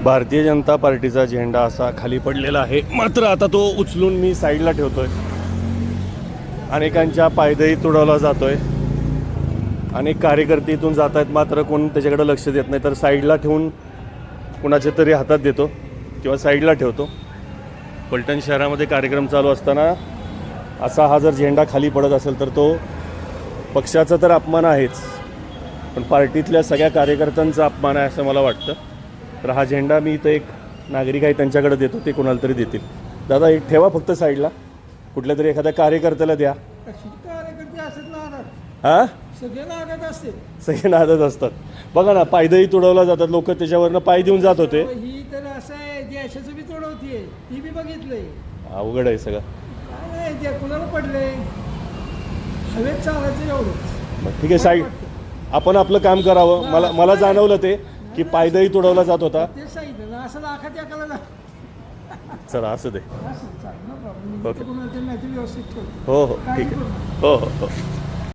भारतीय जनता पार्टीचा झेंडा असा खाली पडलेला आहे, मात्र आता तो उचलून मी साईडला ठेवतोय. अनेकांच्या पायदळी तुडवला जातोय, अनेक कार्यकर्ते इथून जात आहेत, मात्र कोण त्याच्याकडे लक्ष देत नाही. तर साईडला ठेवून कुणाच्या तरी हातात देतो किंवा साईडला ठेवतो. पलटण शहरामध्ये कार्यक्रम चालू असताना असा हा जर झेंडा खाली पडत असेल तर तो पक्षाचा तर अपमान आहेच, पण पार्टीतल्या सगळ्या कार्यकर्त्यांचा अपमान आहे असं मला वाटतं. तर हा झेंडा मी इथं एक नागरिक आहे त्यांच्याकडे देतो, ते कोणाला तरी देतील. दादा एक ठेवा फक्त साईडला, कुठल्या तरी एखाद्या कार्यकर्त्याला द्या. कार्यकर्ते असत नादात, हां सगळे नादात असते. सगळे नादत असतात. बघा ना, पायदळी तुडवला जातात, लोक त्याच्यावरनं पाय देऊन जात होते. ही तर असं आहे, देशाचं बी तोडवतीये, ती बी बघितलंय. अवघड आहे सगळं. काय नाही, जे कुणाला पडले हवेत चालायचं एवढंच. ठीक आहे, साईड आपण आपलं काम करावं. मला जाणवलं ते की पायदळी तुडवला जात होता. ते सांगितलं ना, असं लाखात एकाला जा. चला असं दे. असं चालेल ना, प्रॉब्लेम. ओके. कुणाला ते नाही ते व्यवस्थित ठेवतो. हो हो ठीक आहे. हो हो हो.